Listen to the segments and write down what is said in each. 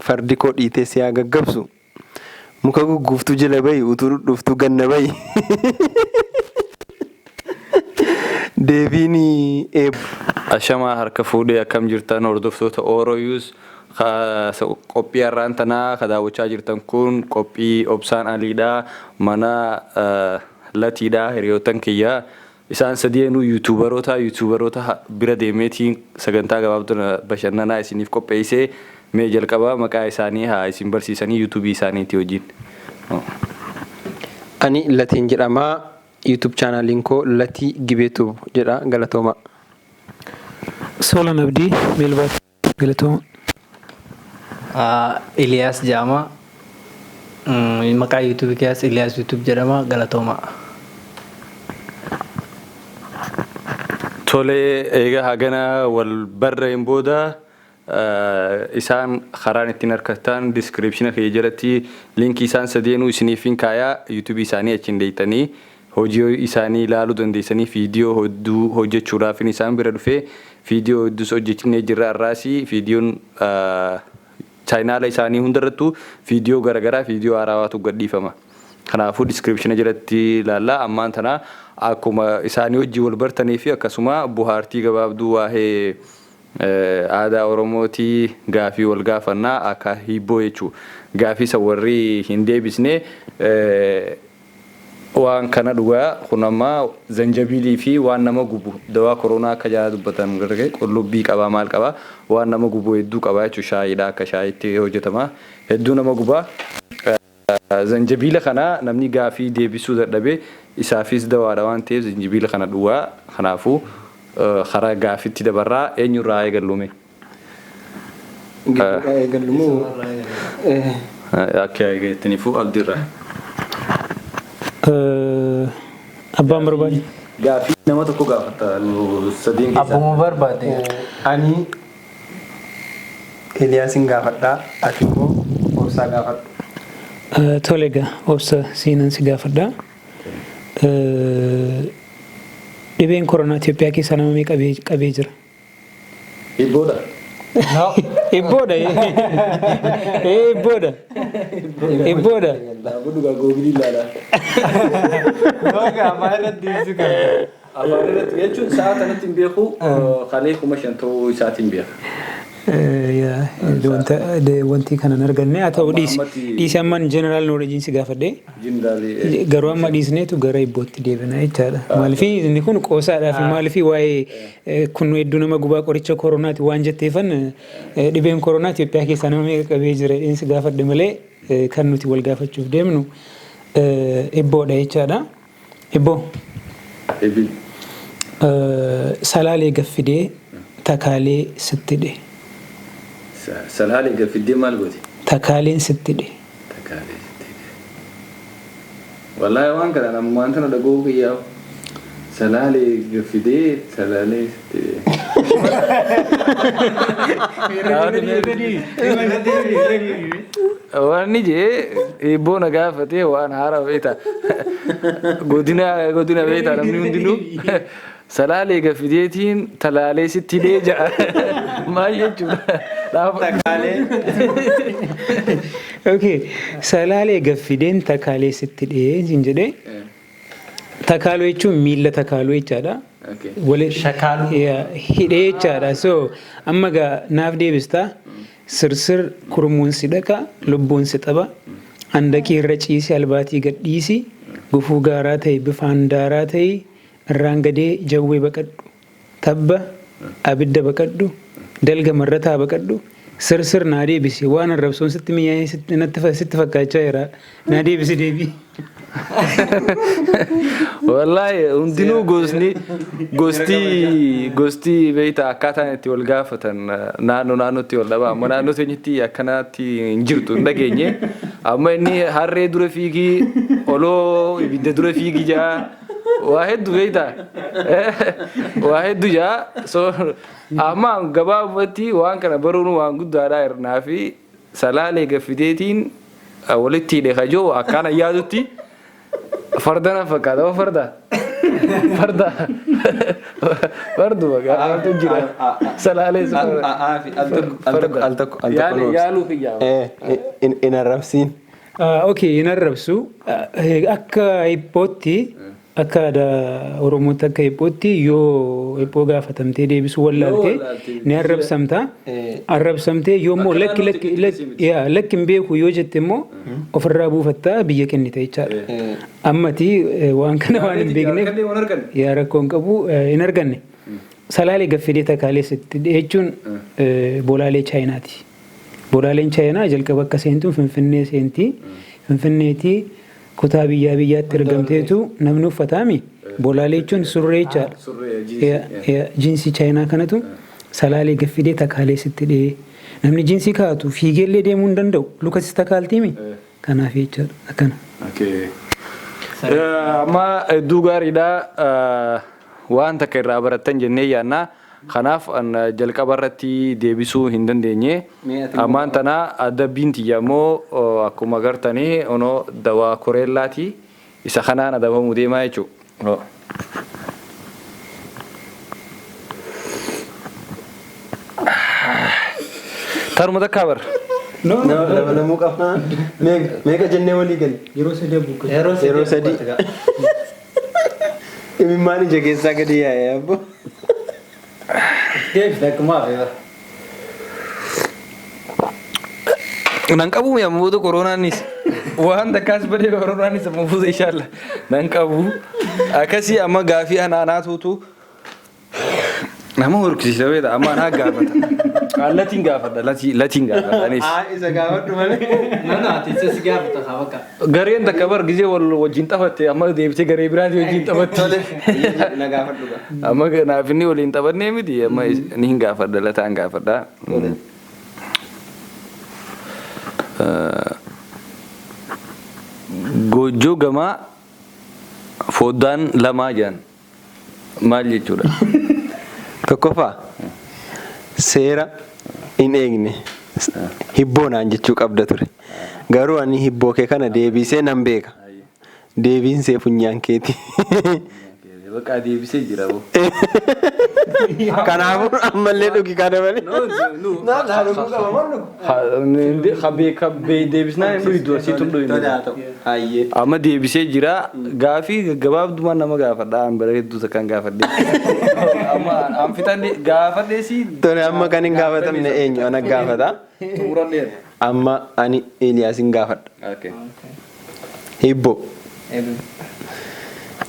fardi koo dhiitee si haa gaggabsu muka gugguuftu jala bayi utuu dhuftu ganna bayi deebiin Ashamaa harka fuudhee akkam jirtan hordoftoota Oroyus qophii har'aan tanaa kadaawwachaa jirtan kun qophii obsaan aliidhaa mana latiidhaa hiriyootan kiyyaa isaan sadeenuu yuutuubaroota bira deemeetiin sagantaa gabaabduu bashannanaa isiniif qopheessee mee jalqaba maqaa isaanii haa isin barsiisanii yuutuubii isaaniitti hojiin. Ani Latiin jedhamaa YouTube chaanaliin koo Lati Gibee Tube jedha galatooma. Soolan Abdii Meelbaat galatooma. Eliyas Jaama maqaa YouTube keessa Eliyas Tube jedhama galatooma. Tolee egaa hagana wal barreen booda isaan karaan ittiin argattan description kee jalatti linkii isaan sadeenuu isiniif kaayaa YouTube isaanii achiin deeytanii hojii isaanii ilaaluu dandeessanii viidiyoo hedduu hojjechuudhaaf isaan bira dhufee viidiyoo hedduus hojjechinee jirra irraasii viidiyoon chaanaala isaanii hundarrattu viidiyoo garagaraa viidiyoo haarawaatu gadhiifama. Kanaafuu description jalatti ilaallaa ammaan tanaa akkuma isaanii hojii wal bartanii fi akkasuma buhaartii gabaabduu waa'ee aadaa Oromootii gaafii wal gaafannaa akka hiibboo jechuudha. Gaafii isa warri hin deebisne waan kana dhugaa kun ammaa zanjabiilii fi waan nama gubu dawaa koronaa akka jala dubbatan gargee qullubbii qabaa maal qabaa waan nama gubu hedduu qabaa jechuudha. Shaayiidha akka shaayiitti hojjetama hedduu nama gubaa. Zanjabiila kana namni gaafii deebisuu dadhabee isaafis dawaadha waan ta'eef zanjabiila kana dhugaa kanaafuu karaa gaafitti dabarraa eenyurraa eegallume. Akka eegataniifuu abdiirraa. Abbaan barbaade. Gaafii nama tokko gaafata sadeen keessaa. Abbuma barbaade. Ani Eliyaasin gaafadhaa ati immoo obsaa gaafadhu. Tolega obsa siinan si gaafadhaa. Dhibeen koronaa Itoophiyaa keessa nama meeqa qabee jira? Hiibboodha. Hiibboodha. Hiibboodha. Dhugaa googilii ilaala. Afaan irratti ibsu qaba. Afaan irratti jechuun sa'a kanatti hin beeku kalee 5,000 ta'uu isaatiin beeka. Wanti kanan arganne haa ta'u dhiisii ammaan jeneraal nooleejiin si gaafadhe garuu amma dhiisneetu gara hiibbootti deebina jechaadha. Maaliifii inni kun qoosaadhaa fi maaliifii waa'ee kun hedduu nama gubaa qoricha koronaati waan jetteefan dhibeen koronaa Itoophiyaa keessaa nama meeqa qabee jira si gaafadhe malee kan nuti wal gaafachuuf deemnu hiibboodha jechaadha. Hiibboo salaalee gaffidee takaalee sittidhe. Salaalee gaffidee maal gooti? Takaaleen sittidhe. Takaalee sittidhe. Wallaahi waan kana nama waan kana dhagoo guyyaa salaalee gaffidee salaalee sittidhe. Waan ni jee hiibboo na gaafatee waan haaraa beektaa godina beektaa namni hundinuu salaalee gaffideetiin talaalee sittidhee ja'a maal jechuudha? Okay, salaalee gaffideen takaalee sittidhee jedhee takaaluu jechuun miila takaaluu jechaadha. Hidhee jechaadha. So amma naaf deebistaa sirsir kurmuun si dhaqa lubbuun si xaba handaqii irra ciisi albaatii gadhiisi gufuu gaaraa ta'e bifa handaaraa ta'e irraan gadee jawwee baqadhu tabba abidda baqadhu dalga marrataa baqadhu sirsir naa deebisi waan arrabsoon sitti miyaa'ee sitti fakkaachaa jira naa deebisi deebii. Wallaahi hundinuu gosti beektaa akkaataan itti wal gaafatan naannootti wal dhabaa amma naannoo teenyatti akkanaatti hin jirtu hin dhageenye amma inni harree dura fiigii oloo ibidda dura fiigii jaa waa hedduu beektaa waa hedduu jaa so amma gabaabumatti waan kana baruun waan guddaadhaa irnaa fi salaalee gaffideetiin walitti hidhe kajoo akkana yaadutti fardana fakkaata farda Farda. Fardu gaafatu jira. Salaalee safara. Al tokko Yaaluu fiyyaa. in arrabsiin. Okay, hin arrabsu. Akka hibbootti akka aadaa Oromootti akka hibbootti yoo hibboo gaafatamtee deebisuu wallaaltee ni arrabsamta. Arrabsamtee yoommoo lakki hin beeku yoo jette immoo ofirraa buufattaa biyya kennite jechaadha. Ammati waan kana waan hin beekneef yaa rakkoo hin qabu hin arganne. Salaalee gaffidee takaalessitti jechuun bolaalee chaayinaati. Bolaaleen chaayinaa jalqaba akka seentuun Finfinnee seentii. Finfinneetii kutaa biyyaatti argamteetu namni uffataami. Bolaalee jechuun surree jechaadha. Jiinsii chaayinaa kanatu salaalee gaffidee takaalessitti dhihee. Namni jiinsii kaa'atu fiigeellee deemuu hin danda'u. Lukasis takaaltiimi. Kanaaf jechaadha. Akkana. Amma hedduu gaariidha. Waan takka irraa barattan jennee yaannaa. Kanaaf jalqaba irratti deebisuu hin dandeenye. Ammaan tana adabbiin tiyya immoo akkuma agartanii onoo dawaa koreellaati. Isa kanaan adabamuu deemaa jechuudha. Taruma takkaa bara. Dabalamuu qabnaa. Meeqa jennee walii gali? Yeroo sadii buukkatu. Yeroo sadii. Imimmaan ija keessaa gadi yaa'ee abbo. Nan qabu yommuu ta'u koronaanis waan takkaas badee koronaanis amma fuusa inshallah nan qabu akkasii amma gaafii anaanaatuutu nama horkisiisa beeta amma anaa gaafata latiin gaafadha latiin gaafadha anis isa gaafadhu malee Nanaati si gaafata Hibakkaa. gareen takka bar gizee wajjin taphatte amma deebitee garee biraati wajjin taphatte na gaafadhu amma naaf inni waliin taphannee miti amma ni hin gaafadha lataan gaafadha. Gojjoo gamaa foddaan lamaa jiran maal jechuudha? tokkoffaa seera hin eegne hibboo naan jechuu qabda ture garuu ani hibboo kee kana deebisee nan beeka deebiin see funyaan keeti. Bakka deebisee jira boo. Kanaafuu ammallee dhugi kana malee. Kabbee deebisnaan hin dhuyi dura siitu dhuyi. Amma deebisee jira gaafii gabaabdumaan nama gaafadha an bara hedduu takkaan gaafadhe. Amma an fixadhe gaafadhe si. Tole amma kan hin gaafatamne eenyu ana gaafata. Amma ani Eliyaasin gaafadha. Hibboo.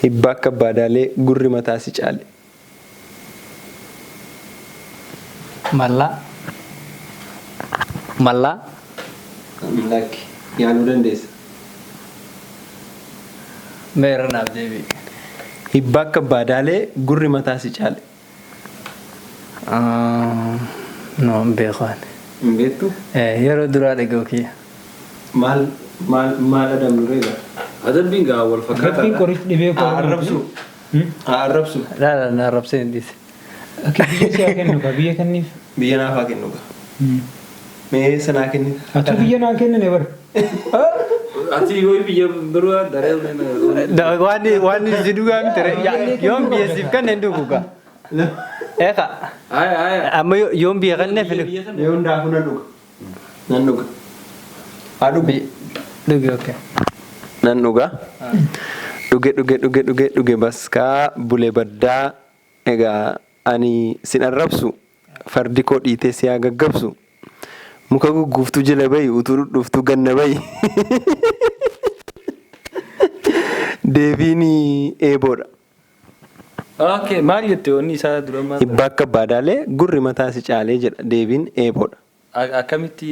Hibakkaa baadaalee gurri mataa si caale. Mallaa. Lakki yaaluu dandeessa. Meera naaf deebii. Hibakkaa baadaalee gurri mataa si caale. No beekan. Hin beektu? Yeroo duraa dhaga'u kiyya. Maal adamnu reega? Adabbiin gaa wal fakkaata. Gaffiin qoricha dhibee Arrabsu. Arrabsu. Laala na arrabsee hin dhiise. Biyya siyaa kennu ka biyya kenniif. Biyya naaf haa kennu gaa. Mee sanaa kennita. Atu biyya naa kennine bara. Ati yoo biyya biroo daree Waan si dhugaa miti yoom biyya siif kan hin dhugu gaa. Eeka. Amma yoom biyya kan neef hin dhugu. Yoo hundaafuu nan dhuga. Nan dhuga. Haa dhugu. Dhugi okkee. Nan dhuga. Dhuge baskaa bulee baddaa egaa ani sin arrabsu fardi koo dhiitee si haa gaggabsu muka gugguuftuu jala bayi utuu dhuftuu ganna bayi deebiin eeboodha. Okay, maal jettee wanni isaa dura maal? Hibakkaa baadaalee gurri mataa si caalee jedha deebiin eeboodha. Akkamitti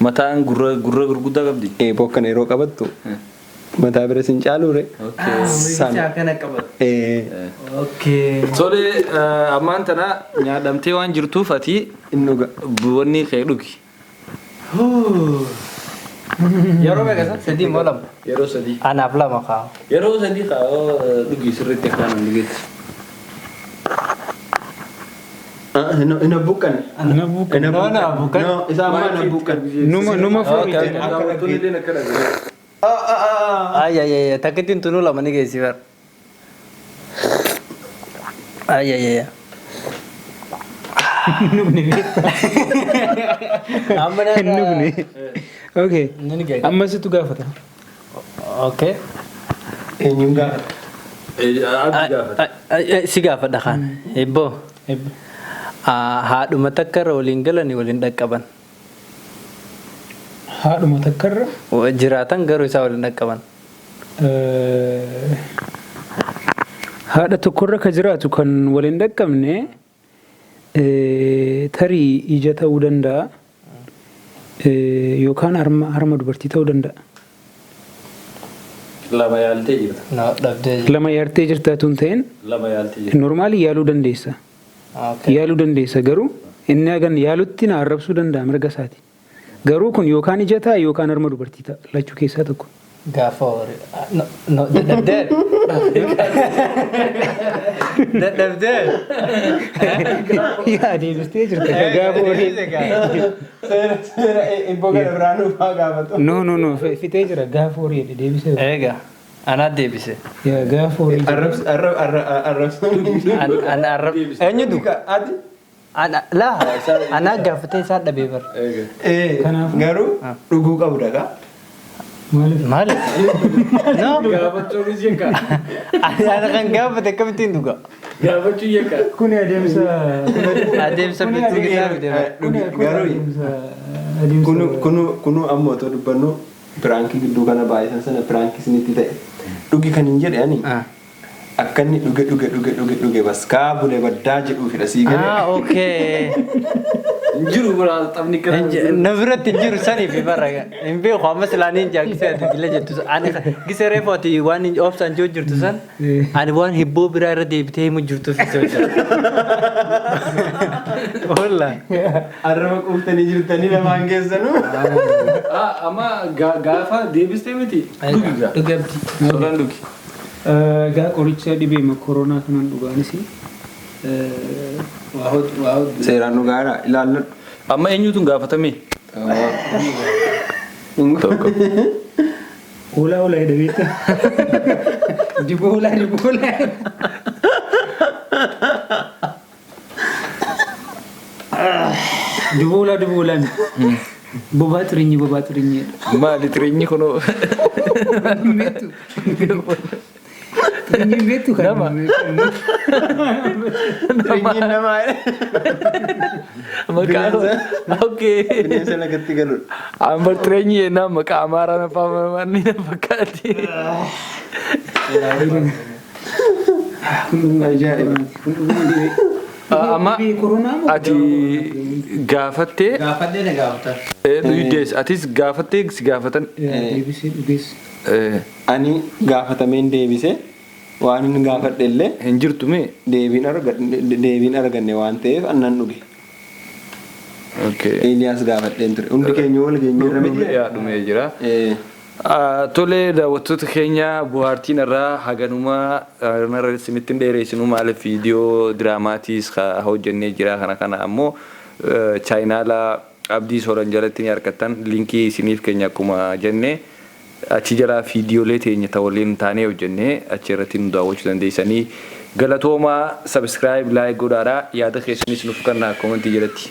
mataan gurra gurguddaa qabdi? Eeboo kana yeroo qabattu mataa bira sin caaluure. Isaa kana qabatu. Tole ammaan tana nyaadhamtee waan jirtuuf ati Innuga. wanni kee dhugi. Yeroo meeqa sadii moo lama? Yeroo sadii. Anaaf lama kaa'u. Yeroo sadii kaa'oo dhugi sirriitti akkaan dhugeetti. Ina bukan. Ana buukan. No, isa amma na bukan. Numa furii. Ay takkitiin tunuu lama ni geessi bar. Ayya. Nugni. Okay. Amma situ gaafata. Okay. Eenyuun gaafa? Abdii gaafata. Si gaafadha kan. Hiibboo. Haadhuma takkarra waliin galanii waliin dhaqqaban. Haadhuma takkarra Jiraatan garuu isaa waliin dhaqqaban. haadha tokkorra ka jiraatu kan waliin dhaqqabne tarii ija ta'uu danda'a yookaan harma dubartii ta'uu danda'a. Lama yaaltee jirta. Lama yaaltee jirta tun ta'in Lama yaaltee jirta. normaalii yaaluu dandeessa. Yaaluu dandeessa garuu inni hagan yaalutti na arrabsuu danda'a mirga isaati. Garuu kun yookaan ija ta'a yookaan harma dubartii ta'a lachuu keessaa tokko. Gaaffa horii. No, dadhabdee. Dadhabdee. Yaa deebistee jirta gaafa horii. Seera ibboo gara biraan dhufaa gaafatu. No, fitee jira gaafa horii deebisee. Eega. Anaa deebise. Yaa gaafa horii. Arrabsuun. Eenyu duuka? Laa. Anaa gaafatee isaa dhabee bara. Garuu dhuguu qabu dhagaa. Maali? No. Gaafachuunis yakka. Ana kan gaafate akkamittiin dhuga? Gaafachuu yakka. Kuni Adeemsa bituu isaa Kunu ammoo otoo dubbannu piraankii gidduu kana baay'isan sana piraankii isinitti ta'e. Dhugi kan hin jedhe ani. Akka inni dhuge bas kaa bulee baddaa jedhuufidha sii galee. Okay. Jiru biraa taphni kana. Na biratti jiru saniif bara. Hin beeku amma silaanii jaagisee ati gila jettu. Ani gisee reefooti waan obsaan joo jirtu san. Ani waan hibboo biraa irra deebitee himu jirtuuf isa hojjeta. Walla. Arraba quuftanii jirtanii lamaan keessanuu. Amma gaafa deebistee miti. Dhugabdi. Soolan dhugi. gaa qoricha dhibee koronaa kanaan dhugaanis Seeraan dhugaadha ilaallu. Amma eenyutu gaafatame? Tokko. Oolaa jedhameeta. Diboolaa. Diboolaan. Bobaa xirinyii. Maali xirinyii kunoo? Meetu. Xirinyii meetu kan. Xirinyii namaa. Maqaan. Okay. Bineensa lagatti galudha. Amma xirinyii ennaa maqaa amaaraa na faamamanii na fakkaate. Amma ati gaafattee. Gaafadhee na gaafata. Duydees atis gaafattee si gaafatan. Ani gaafatameen deebise waan inni gaafadhe illee Hin jirtu mee? deebiin arganne waan ta'eef annan dhuge. Okay. Eliyas gaafadheen ture. Hundi keenya wal geenyeerra miti. Dhumee jira. Tolee daawwattoota keenya bu'aartiin irraa haganumaa narra isinitti dheereessinu maaliif viidiyoo diraamaatiis hojjennee jira kana ammoo chaayinaala Abdii Soolan jalatti ni argattan linkii isiniif keenya akkuma jennee achi jalaa viidiyoolee teenya ta'oliin taanee hojjennee achi irratti nu daawwachuu dandeessanii galatoomaa subscribe like godhaadhaa yaada keessanis nuuf kennaa komentii jalatti.